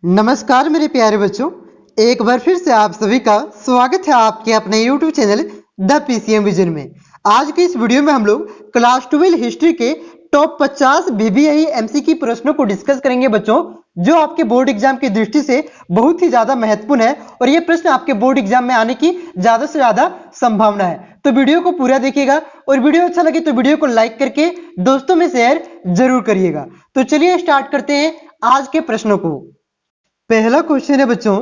नमस्कार मेरे प्यारे बच्चों, एक बार फिर से आप सभी का स्वागत है आपके अपने YouTube channel the PCM vision में। आज के इस वीडियो में हम लोग क्लास 12 हिस्ट्री के टॉप 50 BBI MCQ प्रश्नों को डिस्कस करेंगे बच्चों, जो आपके बोर्ड एग्जाम की दृष्टि से बहुत ही ज्यादा महत्वपूर्ण है और ये प्रश्न आपके बोर्ड एग्जाम में आने की ज्यादा से ज्यादा संभावना है। तो वीडियो को पूरा देखिएगा और वीडियो अच्छा लगे तो वीडियो को लाइक करके दोस्तों में शेयर जरूर करिएगा। तो चलिए स्टार्ट करते हैं आज के प्रश्नों को। पहला क्वेश्चन है बच्चों,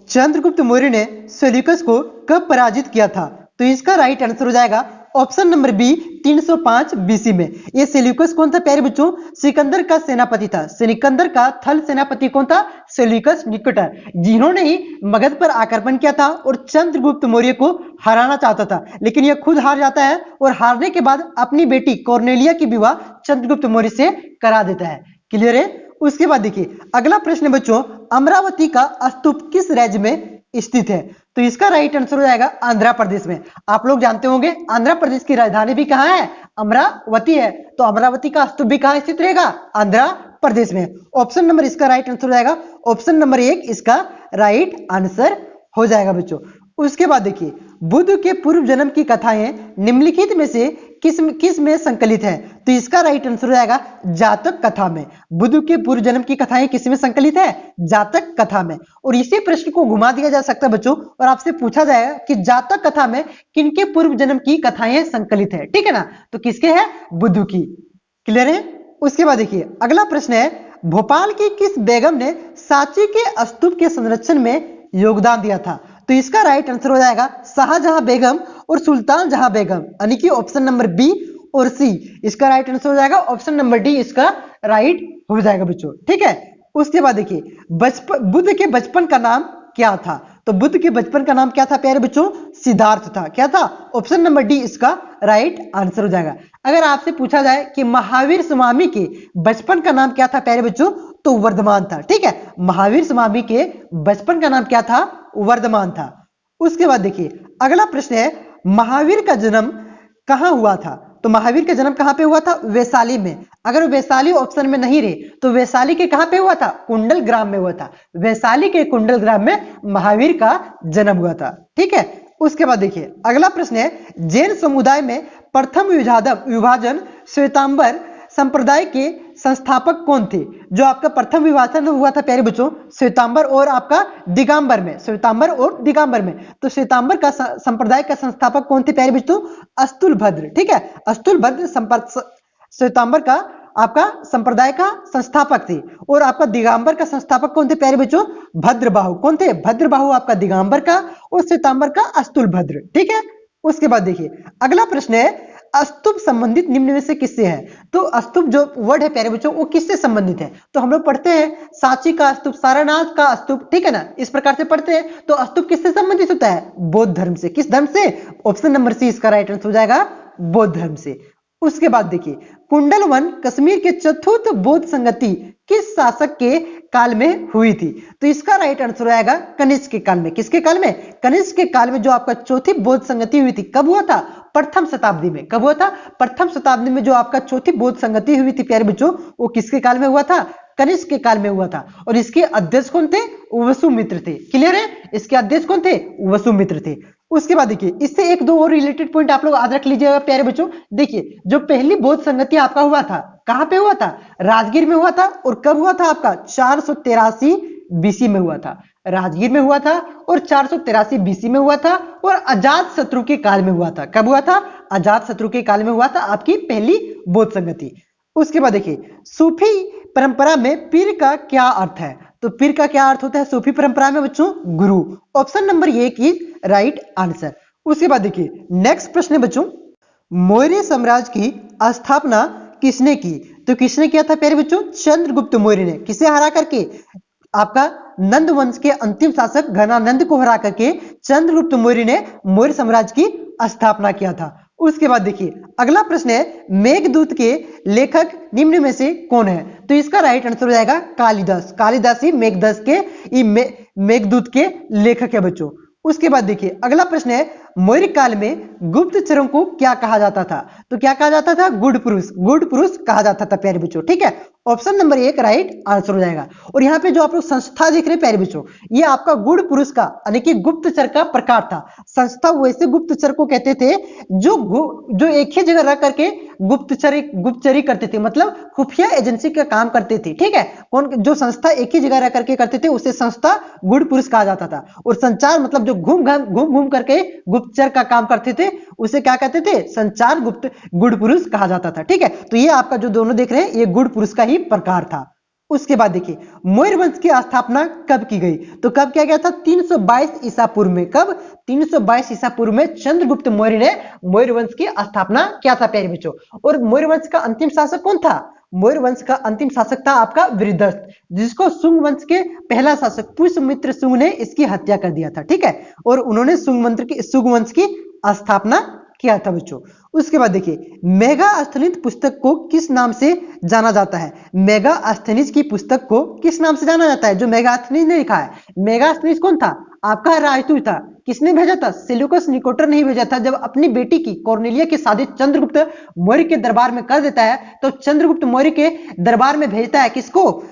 चंद्रगुप्त मौर्य ने सेल्यूकस को कब पराजित किया था? तो इसका राइट आंसर हो जाएगा ऑप्शन नंबर बी 305 BC में। ये सेल्यूकस कौन था प्यारे बच्चों? सिकंदर का सेनापति था। सिकंदर का थल सेनापति कौन था? सेल्यूकस निकेटर, जिन्होंने ही मगध पर आक्रमण किया था और चंद्रगुप्त मौर्य को हराना चाहता था, लेकिन यह खुद हार जाता है और हारने के बाद अपनी बेटी कॉर्नेलिया की विवाह चंद्रगुप्त मौर्य से करा देता है। क्लियर है? उसके बाद देखिए अगला प्रश्न बच्चों, अमरावती का स्तूप किस राज्य में स्थित है? तो इसका राइट आंसर हो जाएगा आंध्र प्रदेश में। आप लोग जानते होंगे आंध्र प्रदेश की राजधानी भी कहां है? अमरावती है। तो अमरावती का स्तूप भी कहां स्थित रहेगा? आंध्र प्रदेश में। ऑप्शन नंबर इसका राइट आंसर हो जाएगा ऑप्शन नंबर 1 इसका राइट आंसर हो जाएगा बच्चों। उसके बाद देखिए बुद्ध के पूर्व जन्म की कथाएं निम्नलिखित में से किस में संकलित है? तो इसका राइट आंसर हो जाएगा जातक कथा में। बुद्ध के पूर्व जन्म की कथाएं किस में संकलित है? जातक कथा में। और इसी प्रश्न को घुमा दिया जा सकता है बच्चों और आपसे पूछा जाएगा कि जातक कथा में किनके पूर्व जन्म की कथाएं संकलित है, ठीक है ना? तो किसके है? बुद्ध की। क्लियर है? उसके बाद देखिए अगला प्रश्न है, भोपाल की किस बेगम ने सांची के स्तूप के संरक्षण में योगदान दिया था? तो इसका राइट आंसर हो जाएगा शाहजहां बेगम और सुल्तान जहां बेगम, यानी कि ऑप्शन नंबर बी और सी इसका राइट आंसर हो जाएगा। ऑप्शन नंबर डी इसका राइट हो जाएगा बच्चों, ठीक है। उसके बाद देखिए बुद्ध के बचपन का नाम क्या था? तो बुद्ध के बचपन का नाम क्या था प्यारे बच्चों? सिद्धार्थ था। क्या था? ऑप्शन नंबर डी इसका राइट आंसर हो जाएगा। अगर आपसे पूछा जाए कि महावीर स्वामी के बचपन का नाम क्या था प्यारे बच्चों? तो वर्धमान था, ठीक है। महावीर स्वामी के बचपन का नाम क्या था? वर्धमान था। उसके बाद देखिए अगला प्रश्न है, महावीर का जन्म कहां हुआ था? तो महावीर का जन्म कहां पे हुआ था? वैशाली में। अगर वैशाली ऑप्शन में नहीं रहे तो वैशाली के कहां पे हुआ था? कुंडल ग्राम में हुआ था। वैशाली के कुंडल ग्राम में महावीर का जन्म हुआ था, ठीक है। उसके बाद देखिए अगला प्रश्न है, जैन समुदाय में प्रथम विभाजन श्वेतांबर संप्रदाय के संस्थापक कौन थे? जो आपका प्रथम विभाजन हुआ था प्यारे बच्चों श्वेतांबर और आपका दिगंबर में, श्वेतांबर और दिगंबर में। तो श्वेतांबर का संप्रदाय का संस्थापक कौन थे प्यारे बच्चों? अस्तुलभद्र, ठीक है। अस्तुलभद्र श्वेतांबर का आपका संप्रदाय का संस्थापक थे और आपका दिगंबर का संस्थापक कौन थे प्यारे बच्चों? भद्रबाहु। कौन थे? भद्रबाहु आपका दिगंबर का और श्वेतांबर का अस्तुलभद्र, ठीक है। उसके बाद देखिए अगला प्रश्न है, स्तूप संबंधित निम्न में से किससे है? तो स्तूप जो वर्ड है प्यारे बच्चों वो किससे संबंधित है? तो हम लोग पढ़ते हैं सांची का स्तूप, सारनाथ का स्तूप, ठीक है ना, इस प्रकार से पढ़ते हैं। तो स्तूप किससे संबंधित होता है? बौद्ध धर्म से। किस धर्म से? ऑप्शन नंबर सी इसका राइट आंसर हो जाएगा बौद्ध धर्म से। उसके बाद देखिए कुंडलवन कश्मीर के चतुर्थ बौद्ध संगति किस शासक के काल में हुई थी? तो इसका राइट आंसर आएगा कनिष्क के काल में। किसके काल में? कनिष्क के काल में जो आपका चौथी बौद्ध संगति हुई थी, कब हुआ था? प्रथम शताब्दी में। कब हुआ था? प्रथम शताब्दी में जो आपका चौथी बौद्ध संगति हुई थी प्यारे बच्चों वो किसके काल में हुआ था? कनिष्क के काल में हुआ था। और इसके अध्यक्ष कौन थे? वसुमित्र थे। क्लियर है? इसके अध्यक्ष कौन थे? वसुमित्र थे। उसके बाद देखिए इससे एक दो और रिलेटेड पॉइंट आप लोग याद रख लीजिएगा प्यारे बच्चों। देखिए जो पहली बौद्ध संगति आपका हुआ था कहां पे हुआ था? राजगीर में हुआ था। और कब हुआ था? आपका 483 BC में हुआ था। राजगीर में हुआ था और 483 BC में हुआ था और अजात शत्रु के काल में हुआ था। कब हुआ था? अजात शत्रु के काल में हुआ था आपकी पहली बौद्ध संगति। उसके बाद देखिए सूफी परंपरा में पीर का क्या अर्थ है? तो पीर का क्या अर्थ होता है सूफी परंपरा में बच्चों? गुरु। Option number 1 is right answer. उसके बाद देखिए नेक्स्ट प्रश्न है बच्चों, मौर्य साम्राज्य की स्थापना किसने की? तो किसने किया था प्यारे बच्चों? चंद्रगुप्त मौर्य ने। किसे हरा करके? आपका नंद वंश के अंतिम शासक घनानंद को हरा करके चंद्रगुप्त मौर्य ने मौर्य साम्राज्य की स्थापना किया था। उसके बाद देखिए अगला प्रश्न है, मेघदूत के लेखक निम्न में से कौन है? तो इसका राइट आंसर हो जाएगा कालिदास। कालिदास ही मेघदूत के लेखक है बच्चों। उसके बाद देखिए अगला प्रश्न है, मौर्य काल में गुप्तचरों को क्या कहा जाता था? तो क्या कहा जाता था? गुड पुरुष कहा जाता था प्यारे बच्चों। ठीक है, ऑप्शन नंबर 1 राइट आंसर हो जाएगा। और यहाँ पे जो आप लोग संस्था देख रहे हैं प्यारे बच्चों, ये आपका गुड पुरुष का यानी कि गुप्तचर का प्रकार था। संस्था वैसे गुप्तचर को कहते थे जो एक ही जगह रह करके गुप्तचरी करते थे, मतलब खुफिया एजेंसी का काम करते थे। ठीक है, कौन जो संस्था एक ही जगह रह करके करते थे उसे संस्था गुड पुरुष कहा जाता था। और संचार मतलब जो घूम करके गुप्तचर का काम करते थे उसे क्या कहते थे? संचार गुड पुरुष कहा जाता था। ठीक है, तो ये आपका जो दोनों देख रहे हैं ये गुड पुरुष का ही प्रकार था। उसके बाद देखिए मौर्य वंश की स्थापना कब की गई? तो कब किया गया था? 322 ईसा पूर्व में। कब? 322 ईसा पूर्व में चंद्रगुप्त मौर्य ने मौर्य वंश की स्थापना किया था प्यारे बच्चों। और मौर्य वंश का अंतिम शासक कौन था? मौर्य वंश का अंतिम शासक था आपका वृद्धस्त, जिसको शुंग वंश के पहला शासक पुष्यमित्र शुंग ने इसकी हत्या कर दिया था। ठीक है, और उन्होंने शुंग वंश की स्थापना किया था बच्चों। उसके बाद देखिए मेगास्थनीज पुस्तक को किस नाम से जाना जाता है? मेगास्थनीज की पुस्तक को किस नाम से जाना जाता है? जो मेगास्थनीज ने लिखा है, मेगास्थनीज कौन था? आपका राजदूत था। किसने भेजा था? सेल्यूकस निकोटर ने ही भेजा था। जब अपनी बेटी की कॉर्नेलिया की शादी चंद्रगुप्त मौर्य के दरबार में कर देता है तो चंद्रगुप्त मौर्य के दरबार में भेजता है किसको?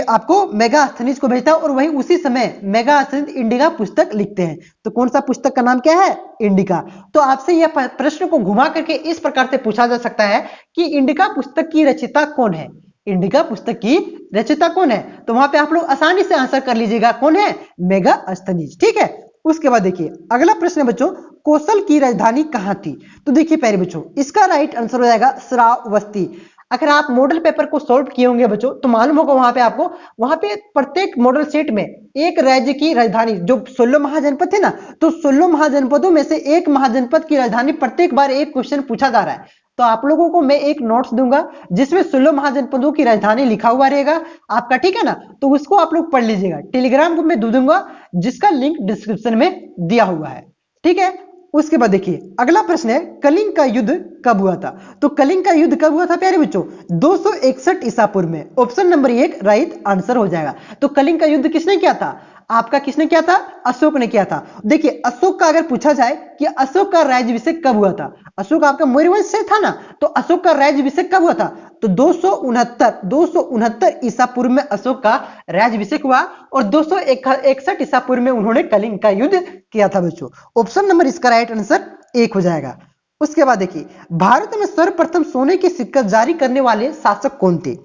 आपको मेगास्थनीज को भेजता है। और वही उसी समय मेगास्थनीज इंडिका पुस्तक लिखते हैं। तो कौन सा पुस्तक का नाम क्या है? इंडिका। तो आपसे यह प्रश्न को घुमा करके इस प्रकार से पूछा जा सकता है कि इंडिका पुस्तक की रचयिता कौन है? इंडिका पुस्तक की रचयिता कौन है? तो वहां पे आप लोग आसानी से आंसर कर लीजिएगा, कौन है? मेगास्थनीज। ठीक है, उसके बाद देखिए अगला प्रश्न है बच्चों, कौशल की राजधानी कहां थी? तो देखिए प्यारे बच्चों इसका राइट आंसर हो जाएगा श्रावस्ती। अगर आप मॉडल पेपर को सॉल्व किए होंगे बच्चों तो मालूम होगा वहां पे प्रत्येक मॉडल सेट में एक राज्य की राजधानी, जो 16 महाजनपद थे ना, तो 16 महाजनपदों में से एक महाजनपद की राजधानी प्रत्येक बार एक क्वेश्चन पूछा जा रहा है। तो आप लोगों को मैं एक नोट्स दूंगा जिसमें 16 महाजनपदों की राजधानी लिखा हुआ रहेगा आपका। ठीक है ना, तो उसको आप लोग पढ़ लीजिएगा। टेलीग्राम ग्रुप में दूंगा जिसका लिंक डिस्क्रिप्शन में दिया हुआ है। ठीक है, उसके बाद देखिए अगला प्रश्न है, कलिंग का युद्ध कब हुआ था? तो कलिंग का युद्ध कब हुआ था प्यारे बच्चों? 261 ईसा पूर्व में। ऑप्शन नंबर 1 राइट आंसर हो जाएगा। तो कलिंग का युद्ध किसने किया था? आपका किसने किया था? अशोक ने किया था। देखिए अशोक का अगर पूछा जाए कि अशोक का राज्याभिषेक कब हुआ था, अशोक आपका मौर्य वंश से था ना, तो अशोक का राज्याभिषेक कब हुआ था? तो 269 ईसा पूर्व में अशोक का राज्याभिषेक हुआ और 261 ईसा पूर्व में उन्होंने कलिंग का युद्ध किया था बच्चों। ऑप्शन नंबर इसका राइट आंसर 1 हो जाएगा। उसके बाद देखिए भारत में सर्वप्रथम सोने के सिक्का जारी करने वाले शासक कौन थे?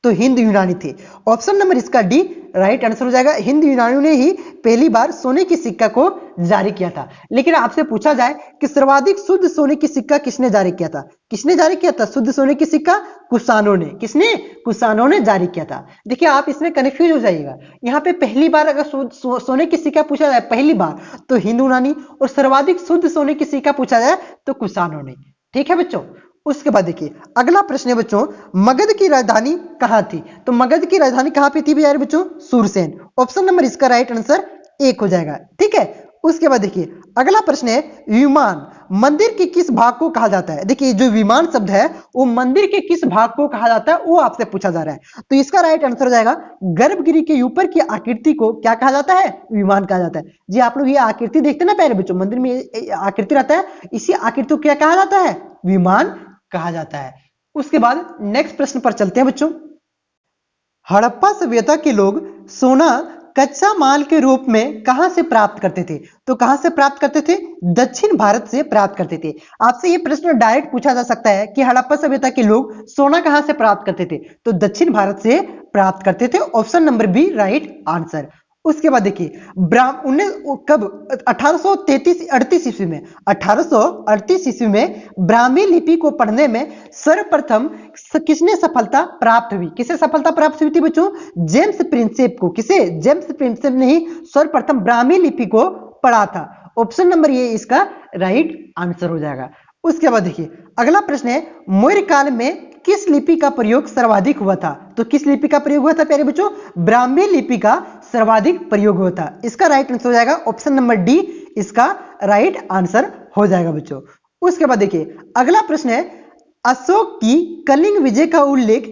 तो हिंद यूनानी थे। ऑप्शन नंबर इसका डी राइट आंसर हो जाएगा। हिंद यूनानियों ने ही पहली बार सोने की सिक्का को जारी किया था। लेकिन आपसे पूछा जाए कि सर्वाधिक शुद्ध सोने की सिक्का किसने जारी किया था? किसने जारी किया था शुद्ध सोने की सिक्का? कुषाणों ने। किसने? कुषाणों ने जारी किया था। देखिए आप इसमें कंफ्यूज हो जाइएगा। यहाँ पे पहली बार अगर सोने की सिक्का पूछा जाए पहली बार तो हिंद यूनानी, और सर्वाधिक शुद्ध सोने की सिक्का पूछा जाए तो कुषाणों ने। ठीक है बच्चों, उसके बाद देखिए अगला प्रश्न है बच्चों, मगध की राजधानी कहां थी? तो मगध की राजधानी कहां पे थी यार बच्चों? सूरसेन। ऑप्शन नंबर इसका राइट आंसर 1 हो जाएगा। ठीक है, उसके बाद देखिए अगला प्रश्न है, विमान मंदिर के किस भाग को कहा जाता है? देखिए जो विमान शब्द है वो मंदिर के किस भाग को कहा जाता है वो आपसे पूछा जा रहा है। तो इसका राइट आंसर हो जाएगा गर्भगृह के ऊपर की आकृति को क्या कहा जाता है? विमान कहा जाता है। जी आप लोग ये आकृति देखते हैं ना प्यारे बच्चों, मंदिर में आकृति रहता है, इसी आकृति को क्या कहा जाता है? विमान कहा जाता है। उसके बाद नेक्स्ट प्रश्न पर चलते हैं बच्चों। हड़प्पा सभ्यता के लोग सोना कच्चा माल के रूप में कहां से प्राप्त करते थे? तो कहां से प्राप्त करते थे? दक्षिण भारत से प्राप्त करते थे। आपसे यह प्रश्न डायरेक्ट पूछा जा सकता है कि हड़प्पा सभ्यता के लोग सोना कहां से प्राप्त करते थे? तो दक्षिण भारत से प्राप्त करते थे। Option number B right answer. उसके बाद देखिए कब 1838 ईस्वी में 1838 ईस्वी में ब्राह्मी लिपि को पढ़ने में सर्वप्रथम किसने सफलता प्राप्त हुई? किसे सफलता प्राप्त हुई थी बच्चों? जेम्स प्रिंसेप को। किसे? जेम्स प्रिंसेप ने ही सर्वप्रथम ब्राह्मी लिपि को पढ़ा था। ऑप्शन नंबर ये इसका राइट आंसर हो जाएगा। उसके बाद देखिए अगला प्रश्न है, मौर्य काल में किस लिपि का प्रयोग सर्वाधिक हुआ था? तो किस लिपि का प्रयोग हुआ था प्यारे बच्चों? ब्राह्मी लिपि का सर्वाधिक प्रयोग हुआ था। इसका राइट आंसर हो जाएगा ऑप्शन नंबर डी इसका राइट आंसर हो जाएगा बच्चों। उसके बाद देखिए अगला प्रश्न है, अशोक की कलिंग विजय का उल्लेख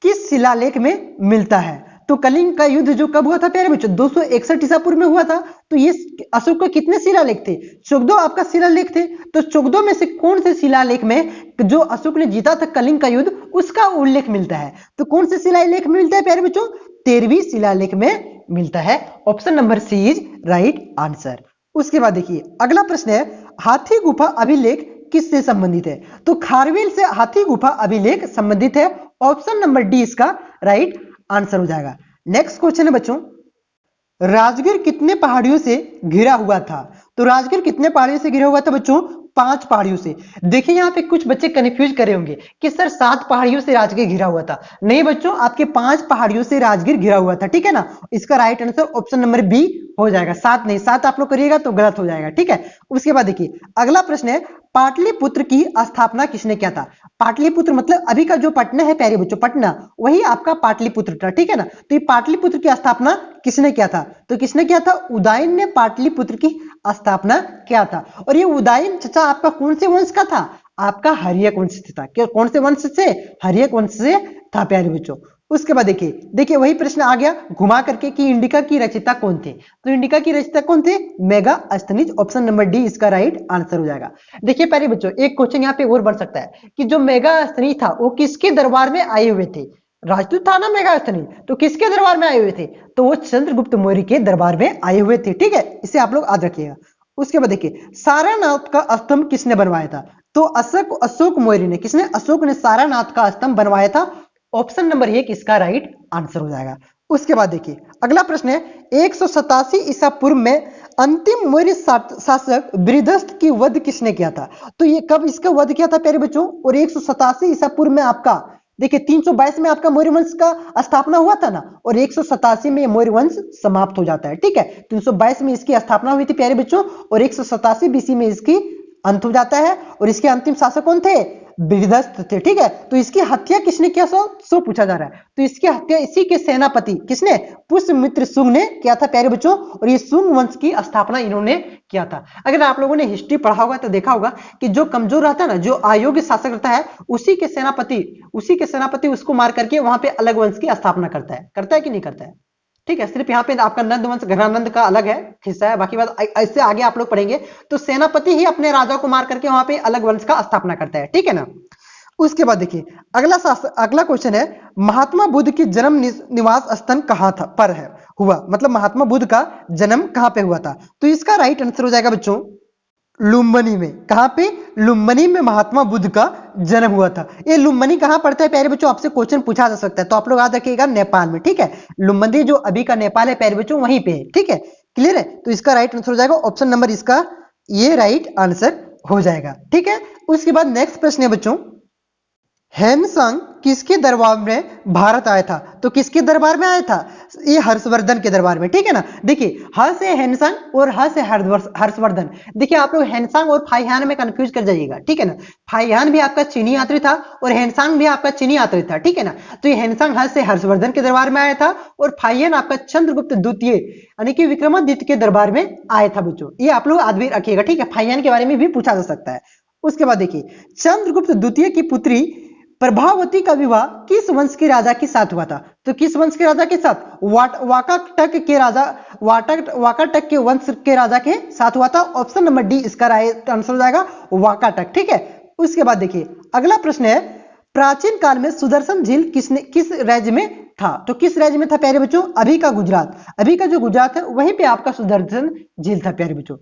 किस शिलालेख में मिलता है? तो कलिंग का युद्ध जो कब हुआ था प्यारे बच्चों, 261 ईसा पूर्व में हुआ था। तो ये अशोक के कितने शिलालेख थे, 14 आपका शिलालेख थे। तो 14 में से कौन से शिलालेख में जो अशोक ने जीता था कलिंग का युद्ध उसका उल्लेख मिलता है? तो कौन से शिलालेख में मिलता है प्यारे बच्चों, 13वीं शिलालेख में मिलता है। Option number C is right answer. उसके बाद देखिए अगला प्रश्न है, हाथी गुफा अभिलेख किससे संबंधित है? तो खारवेल से हाथी गुफा अभिलेख संबंधित है। ऑप्शन नंबर डी इसका राइट आंसर हो जाएगा। नेक्स्ट क्वेश्चन है बच्चों, राजगीर कितने पहाड़ियों से घिरा हुआ था? तो राजगीर कितने पहाड़ियों से घिरा हुआ था बच्चों, 5 पहाड़ियों से। देखिए यहाँ पे कुछ बच्चे कंफ्यूज करे होंगे कि सर 7 पहाड़ियों से राजगीर घिरा हुआ था। नहीं बच्चों, आपके 5 पहाड़ियों से राजगीर घिरा हुआ था, ठीक है ना। इसका right answer option number B हो जाएगा। 7 नहीं, 7 आप लोग करिएगा तो गलत हो जाएगा, ठीक है। उसके बाद देखिए अगला प्रश्न है, पाटलिपुत्र की स्थापना किसने किया था? पाटलिपुत्र मतलब अभी का जो पटना है प्यारे बच्चों, पटना वही आपका पाटलिपुत्र था, ठीक है ना। तो ये पाटलिपुत्र की स्थापना किसने किया था? तो किसने किया था? उदयन ने पाटलिपुत्र की स्थापना किया था। और ये उदयन चाचा आपका कौन से वंश का था? आपका हर्यक वंश से था। कौन से वंश से? हर्यक वंश से था प्यारे बच्चों। उसके बाद देखिए वही प्रश्न आ गया घुमा करके कि इंडिका की रचयिता कौन थे? तो इंडिका की रचयिता कौन थे? मेगास्थनीज। ऑप्शन नंबर डी इसका राइट आंसर हो जाएगा। देखिए प्यारे बच्चों एक क्वेश्चन यहाँ पे और बन सकता है कि जो मेगास्थनीज था वो किसके दरबार में आए हुए थे? राजदूत था ना मेगास्थनीज, तो किसके दरबार में आए हुए थे? तो वो चंद्रगुप्त मौर्य के दरबार में आए हुए थे, ठीक है। इसे आप लोग याद रखिएगा। उसके बाद देखिए सारनाथ का स्तंभ किसने बनवाया था? तो अशोक मौर्य ने। किसने? अशोक ने सारनाथ का स्तंभ बनवाया था। ऑप्शन नंबर 1 इसका राइट आंसर हो जाएगा। उसके बाद देखिए अगला प्रश्न है, 187 ईसा पूर्व में अंतिम मौर्य शासक बृहदस्थ की वध किसने किया था? तो ये कब इसका वध किया था प्यारे बच्चों? और 187 ईसा पूर्व में आपका देखिए 322 में आपका मौर्य वंश का स्थापना हुआ था ना, और 187 में मौर्य वंश समाप्त हो जाता है, ठीक है। 322 में इसकी स्थापना हुई थी प्यारे बच्चों, और 187 बीसी में इसकी अंत हो जाता है। और इसके अंतिम शासक कौन थे? बृहदस्थ थे, ठीक है। तो इसकी हत्या किसने किया सो पूछा जा रहा है। तो इसकी हत्या इसी के सेनापति किसने? पुष्यमित्र शुंग ने किया था प्यारे बच्चों, और ये शुंग वंश की स्थापना इन्होंने किया था। अगर आप लोगों ने हिस्ट्री पढ़ा होगा तो देखा होगा कि जो कमजोर रहता है ना, जो अयोग्य शासक रहता है, उसी के सेनापति उसको मार करके वहां पे अलग वंश की स्थापना करता है कि नहीं करता है? ठीक है। सिर्फ यहाँ पे आपका नंद वंश घरानंद का अलग है हिस्सा है, बाकी बात इससे आगे आप लोग पढ़ेंगे। तो सेनापति ही अपने राजा को मार करके वहां पे अलग वंश का स्थापना करता है, ठीक है ना। उसके बाद देखिए अगला क्वेश्चन है, महात्मा बुद्ध की जन्म निवास स्थान कहां था पर है हुआ? मतलब महात्मा बुद्ध का जन्म कहां पे हुआ था? तो इसका राइट आंसर हो जाएगा बच्चों लुम्बिनी में। कहां पे? लुम्बिनी में महात्मा बुद्ध का जन्म हुआ था। ये लुम्बिनी कहां पड़ता है प्यारे बच्चों? आपसे क्वेश्चन पूछा जा सकता है, तो आप लोग याद रखिएगा नेपाल में, ठीक है। लुम्बिनी जो अभी का नेपाल है प्यारे बच्चों वहीं पे है, ठीक है। क्लियर है? तो इसका राइट आंसर हो जाएगा ऑप्शन नंबर इसका ये राइट आंसर हो जाएगा, ठीक है। उसके बाद नेक्स्ट प्रश्न है बच्चों, हेनसांग किसके दरबार में भारत आया था? तो किसके दरबार में आया था? ये हर्षवर्धन के दरबार में, ठीक है ना। देखिए ह से हेनसांग और ह से हर्षवर्धन। देखिए आप लोग हेनसांग और फाइहान में कंफ्यूज कर जाइएगा, ठीक है ना। फाइहान भी आपका चीनी यात्री था और हेनसांग भी आपका चीनी यात्री था, ठीक है ना। तो ये हेनसांग ह से हर्षवर्धन के दरबार में आया था, और फाइहान आपका चंद्रगुप्त द्वितीय यानी कि विक्रमादित्य के दरबार में आया था बच्चों। ये आप लोग याद भी रखिएगा, ठीक है। फाइहान के बारे में भी पूछा जा सकता है। उसके बाद देखिए चंद्रगुप्त द्वितीय की पुत्री प्रभावती का विवाह किस वंश के राजा के साथ हुआ था? तो किस वंश के राजा के साथ? वाकाटक के वंश के राजा के साथ हुआ था। ऑप्शन नंबर डी इसका राइट आंसर हो जाएगा वाकाटक, ठीक है। उसके बाद देखिए अगला प्रश्न है, प्राचीन काल में सुदर्शन झील किस राज्य में था? तो किस राज्य में था प्यारे बच्चों? अभी का गुजरात। अभी का जो गुजरात है वहीं पे आपका सुदर्शन झील था प्यारे बच्चों।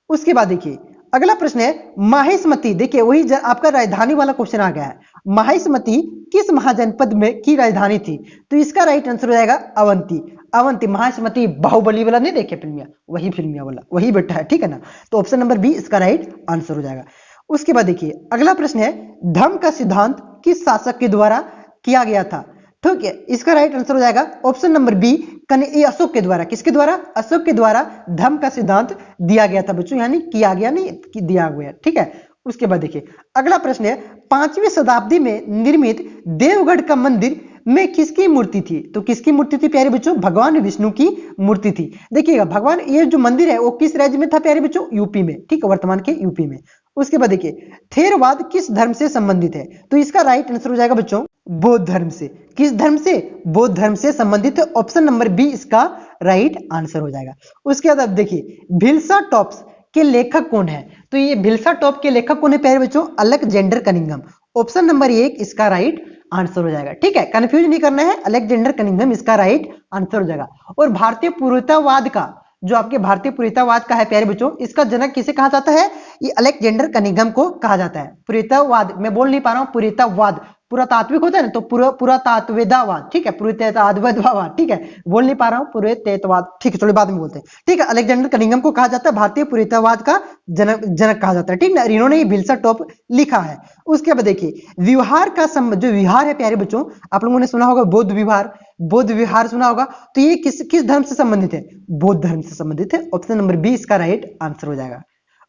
उसके बाद देखिए अगला प्रश्न है, माहिष्मती। देखिए वही आपका राजधानी वाला क्वेश्चन आ गया है। माहिष्मती किस महाजनपद में की राजधानी थी? तो इसका राइट आंसर हो जाएगा अवंती। माहिष्मती बाहुबली वाला नहीं देखे फिल्मिया, वही फिल्मिया वाला वही बेटा है, ठीक है ना। तो ऑप्शन नंबर बी इसका राइट आंसर हो जाएगा। उसके बाद देखिए अगला प्रश्न है, धम्म का सिद्धांत किस शासक के द्वारा किया गया था? ठीक है, इसका राइट आंसर हो जाएगा ऑप्शन नंबर बी अशोक के द्वारा। किसके द्वारा? अशोक के द्वारा धम्म का सिद्धांत दिया गया था बच्चों, यानी किया गया नहीं कि दिया गया, ठीक है। उसके बाद देखिए अगला प्रश्न है, 5वीं शताब्दी में निर्मित देवगढ़ का मंदिर में किसकी मूर्ति थी? तो किसकी मूर्ति थी प्यारे बच्चों? भगवान विष्णु की मूर्ति थी। देखिएगा भगवान, ये जो मंदिर है वो किस राज्य में था प्यारे बच्चों? यूपी में, ठीक है, वर्तमान के यूपी में। उसके बाद देखिए थेरवाद किस धर्म से संबंधित है, तो इसका राइट आंसर हो जाएगा बच्चों बौद्ध धर्म से। किस धर्म से? बौद्ध धर्म से संबंधित है, ऑप्शन नंबर बी इसका राइट आंसर हो जाएगा। उसके बाद अब देखिए भिल्सा टॉप्स के लेखक कौन है, तो ये भिल्सा टॉप के लेखक कौन है प्यारे बच्चों? Alexander Cunningham. ऑप्शन नंबर 1 इसका राइट आंसर हो जाएगा। ठीक है, कंफ्यूज नहीं करना है, अलेक्जेंडर कनिंघम इसका राइट आंसर हो जाएगा। और भारतीय पुरातत्ववाद का जो आपके भारतीय पुरातत्ववाद का है प्यारे बच्चों, इसका जनक किसे कहा जाता है? ये अलेक्जेंडर कनिंघम को कहा जाता है। पुरातत्ववाद, मैं बोल नहीं पा रहा हूं, पुरातत्ववाद, पुरातात्विक होता है ना, तो पुरातात्विकवाद, ठीक है, पुरातत्ववाद, ठीक है, बोल नहीं पा रहा हूं, पुरातत्ववाद, ठीक है, थोड़ी बाद में बोलते हैं। ठीक है, अलेक्जेंडर कनिंघम को कहा जाता है भारतीय पुरातत्ववाद का जनक कहा जाता है। ठीक ना, इन्होंने ये भिल्सा टॉप लिखा है। उसके बाद देखिए विहार का जो विहार है प्यारे बच्चों, आप लोगों ने सुना होगा बौद्ध विहार, बौद्ध विहार सुना होगा, तो ये किस धर्म से संबंधित है? बौद्ध धर्म से संबंधित है। ऑप्शन नंबर बी इसका राइट आंसर हो जाएगा।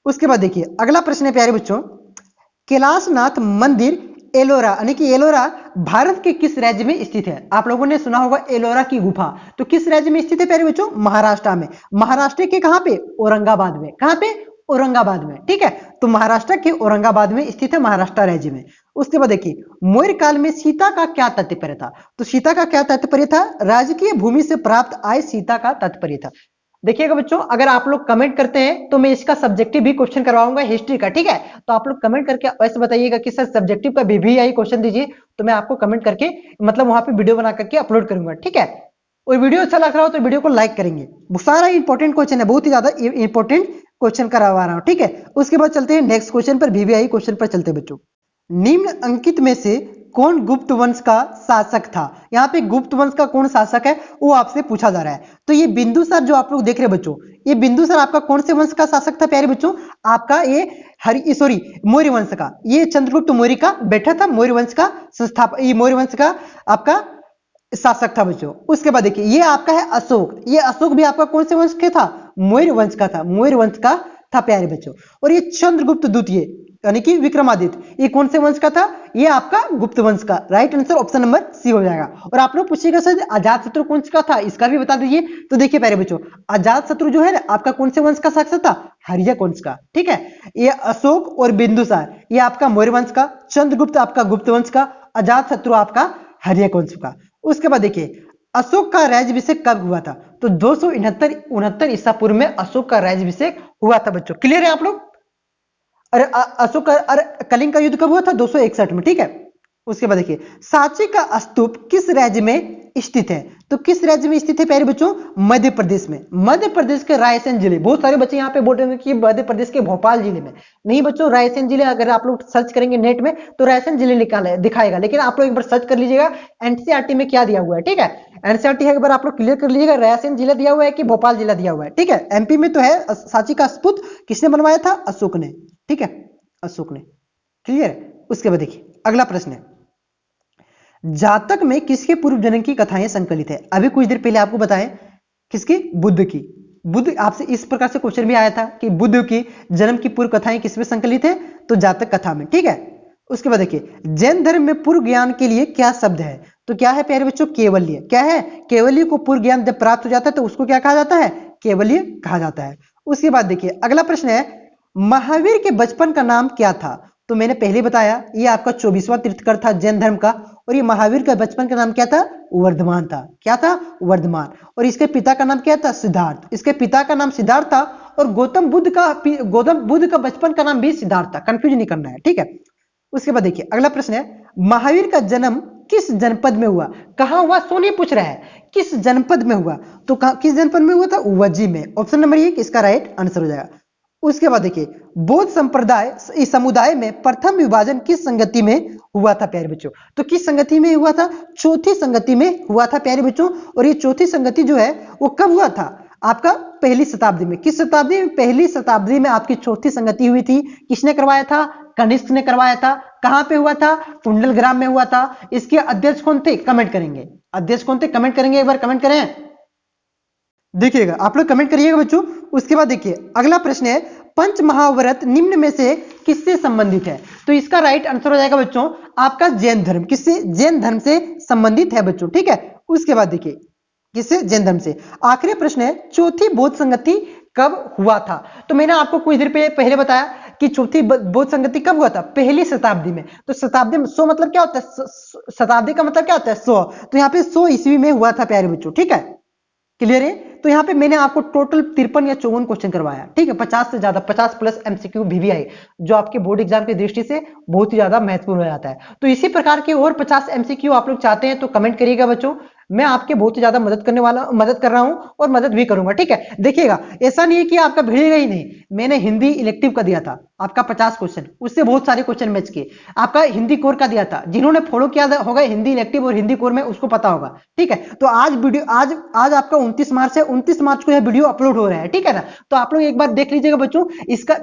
उसके बाद देखिए अगला प्रश्न है प्यारे बच्चों, कैलाशनाथ मंदिर एलोरा, यानी कि एलोरा भारत के किस राज्य में स्थित है? आप लोगों ने सुना होगा एलोरा की गुफा, तो किस राज्य में स्थित है प्यारे बच्चों? महाराष्ट्र में। महाराष्ट्र के कहां पे? औरंगाबाद में। कहां पे? औरंगाबाद में। ठीक है, तो महाराष्ट्र के औरंगाबाद में स्थित है, महाराष्ट्र राज्य में। उसके बाद देखिए मौर्य काल में सीता का क्या तात्पर्य था? तो सीता का क्या तात्पर्य था? राजकीय भूमि से प्राप्त आय सीता का तात्पर्य था। देखिएगा बच्चों, अगर आप लोग कमेंट करते हैं तो मैं इसका सब्जेक्टिव भी क्वेश्चन करवाऊंगा हिस्ट्री का। ठीक है, तो आप लोग कमेंट करके ऐसे बताइएगा कि सर सब्जेक्टिव का VVI क्वेश्चन दीजिए, तो मैं आपको कमेंट करके मतलब वहां पे वीडियो बना करके अपलोड करूंगा। ठीक है, और वीडियो अच्छा लग रहा हो तो वीडियो को लाइक करेंगे। सारा इंपॉर्टेंट क्वेश्चन है, बहुत ही ज्यादा इंपॉर्टेंट क्वेश्चन करवा रहा हूं। ठीक है, उसके बाद चलते हैं नेक्स्ट क्वेश्चन पर, VVI क्वेश्चन पर चलते हैं बच्चों। निम्न अंकित में से कौन गुप्त वंश का शासक था? यहाँ पे गुप्त वंश का कौन शासक है वो आपसे पूछा जा रहा है। तो ये बिंदुसार जो आप लोग देख रहे हैं बच्चों, ये बिंदुसार आपका कौन से वंश का शासक था प्यारे बच्चों? आपका ये मौर्य वंश का, ये चंद्रगुप्त मौर्य का बेटा था, मौर्य वंश का संस्थापक, ये मौर्य वंश का आपका शासक था बच्चों। उसके बाद देखिए ये आपका है अशोक, ये अशोक भी आपका कौन से वंश का था? मौर्य वंश का था, मौर्य वंश का था प्यारे बच्चों। और ये चंद्रगुप्त द्वितीय यानी कि विक्रमादित्य, ये कौन से वंश का था? ये आपका गुप्त वंश का। Right answer option number C हो जाएगा। और आप लोग पूछिएगा सर अजात शत्रु कौन सा था, इसका भी बता दीजिए। तो देखिए प्यारे बच्चों, अजात शत्रु जो है ना आपका कौन से वंश का शासक था? हर्यक वंश का। ठीक है, ये अशोक और बिंदुसार ये आपका मौर्य वंश का, चंद्रगुप्त आपका गुप्त वंश का, अजात शत्रु आपका हर्यक वंश का। उसके बाद देखिए अशोक का राज्याभिषेक कब हुआ था? तो 269 ईसा पूर्व में अशोक का राज्याभिषेक हुआ था बच्चों। क्लियर है आप लोग? अरे अशोक का, अरे कलिंग का युद्ध कब हुआ था? 261 में। ठीक है, उसके बाद देखिए सांची का स्तूप किस राज्य में स्थित है? तो किस राज्य में स्थित है प्यारे बच्चों? मध्य प्रदेश में। मध्य प्रदेश के रायसेन जिले, बहुत सारे बच्चे यहाँ पे बोल रहे हैं कि मध्य प्रदेश के भोपाल जिले में। नहीं बच्चों, रायसेन जिले अगर आप लोग सर्च करेंगे नेट में तो रायसेन जिले दिखाएगा, लेकिन आप लोग एक बार सर्च कर लीजिएगा एनसीईआरटी में क्या दिया हुआ है। ठीक है, एनसीईआरटी है, एक बार आप लोग क्लियर कर लीजिएगा, रायसेन जिला दिया हुआ है कि भोपाल जिला दिया हुआ है। ठीक है, एमपी में तो है। सांची का स्तूप किसने बनवाया था? अशोक ने। ठीक है, अशोक ने। क्लियर? उसके बाद देखिए अगला प्रश्न है, जातक में किसके पूर्व जन्म की कथाएं संकलित है? अभी कुछ देर पहले आपको बताएं किसकी? बुद्ध की। बुद्ध, आपसे इस प्रकार से क्वेश्चन भी आया था कि बुद्ध की जन्म की पूर्व कथाएं किसमें संकलित है? तो जातक कथा में। ठीक है, उसके बाद देखिए जैन धर्म में पूर्व ज्ञान के लिए क्या शब्द है? तो क्या है प्यारे बच्चों? केवल्य। क्या है? केवल्य को पूर्व ज्ञान जब प्राप्त हो जाता है तो उसको क्या कहा जाता है? केवल्य कहा जाता है। उसके बाद देखिए अगला प्रश्न है, महावीर के बचपन का नाम क्या था? तो मैंने पहले बताया ये आपका 24वां तीर्थंकर था जैन धर्म का, और ये महावीर का बचपन का नाम क्या था? वर्धमान था। क्या था? वर्धमान। और इसके पिता का नाम क्या था? सिद्धार्थ। इसके पिता का नाम सिद्धार्थ था, और गौतम बुद्ध का बचपन का नाम भी सिद्धार्थ था। कंफ्यूज नहीं करना है। ठीक है, उसके बाद देखिए अगला प्रश्न है, महावीर का जन्म किस जनपद में हुआ? कहां हुआ? सोनी पूछ रहा है किस जनपद में हुआ? तो किस जनपद में हुआ था? उज्जैन में। ऑप्शन नंबर 1 इसका राइट आंसर हो जाएगा। उसके बाद देखिए बौद्ध संप्रदाय इस समुदाय में प्रथम विभाजन किस संगति में हुआ था प्यारे बच्चों? तो किस संगति में हुआ था? चौथी संगति में हुआ था प्यारे बच्चों। और ये चौथी संगति जो है वो कब हुआ था? आपका पहली शताब्दी में। किस शताब्दी में? पहली शताब्दी में आपकी चौथी संगति हुई थी। किसने करवाया था? कनिष्क ने करवाया था। कहां पे हुआ था? कुंडल ग्राम में हुआ था। इसके अध्यक्ष कौन थे? कमेंट करेंगे। अध्यक्ष कौन थे? कमेंट करेंगे, एक बार कमेंट करें, देखिएगा आप लोग कमेंट करिएगा बच्चों। उसके बाद देखिए अगला प्रश्न है, पंच महाव्रत निम्न में से किससे संबंधित है? तो इसका राइट आंसर हो जाएगा बच्चों आपका जैन धर्म। किससे? जैन धर्म से संबंधित है बच्चों। ठीक है, उसके बाद देखिए किससे? जैन धर्म से। आखिरी प्रश्न है, चौथी बौद्ध संगति कब हुआ था? तो मैंने आपको कुछ देर पहले बताया कि चौथी बौद्ध संगति कब हुआ था? पहली शताब्दी में। तो शताब्दी में 100 मतलब क्या होता है? शताब्दी का मतलब क्या होता है? 100। तो यहाँ पे 100 ईस्वी में हुआ था प्यारे बच्चों, ठीक है, क्लियर है? तो यहाँ पे मैंने आपको टोटल 53 या 54 क्वेश्चन करवाया, ठीक है, 50 से ज्यादा, 50 प्लस एमसीक्यू वीवीआई, जो आपके बोर्ड एग्जाम की दृष्टि से बहुत ही ज्यादा महत्वपूर्ण हो जाता है। तो इसी प्रकार के और 50 एमसीक्यू आप लोग चाहते हैं तो कमेंट करिएगा बच्चों, मैं आपके बहुत ही ज्यादा मदद कर रहा हूं और मदद भी करूंगा, ठीक है। देखिएगा, ऐसा नहीं है कि आपका भिड़ेगा ही नहीं। मैंने हिंदी इलेक्टिव का दिया था आपका 50 क्वेश्चन, उससे बहुत सारे क्वेश्चन मैच किए। आपका हिंदी कोर का दिया था, जिन्होंने फॉलो किया होगा हिंदी इलेक्टिव और हिंदी कोर में, उसको पता होगा, ठीक है। तो आज वीडियो आज आपका 29 मार्च है, 29 मार्च को यह वीडियो अपलोड हो रहा है, ठीक है ना। तो आप लोग एक बार देख लीजिएगा बच्चों, इसका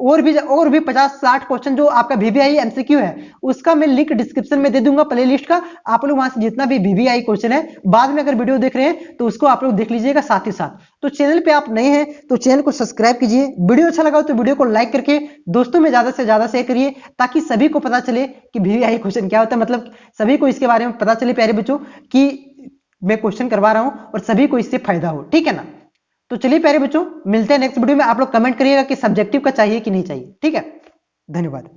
और भी 50-60 क्वेश्चन जो आपका वीवीआई एमसीक्यू है, उसका मैं लिंक डिस्क्रिप्शन में दे दूंगा, प्ले लिस्ट का। आप लोग वहां से जितना भी वीवीआई क्वेश्चन है, बाद में अगर वीडियो देख रहे हैं तो उसको आप लोग देख लीजिएगा साथ ही साथ। तो चैनल पे आप नए हैं तो चैनल को सब्सक्राइब कीजिए, वीडियो अच्छा लगा तो वीडियो को लाइक करके दोस्तों में ज्यादा से ज्यादा शेयर करिए, ताकि सभी को पता चले कि वीवीआई क्वेश्चन क्या होता है, मतलब सभी को इसके बारे में पता चले प्यारे बच्चों कि मैं क्वेश्चन करवा रहा हूं और सभी को इससे फायदा हो, ठीक है ना। तो चलिए प्यारे बच्चों, मिलते हैं नेक्स्ट वीडियो में। आप लोग कमेंट करिएगा कि सब्जेक्टिव का चाहिए कि नहीं चाहिए, ठीक है। धन्यवाद।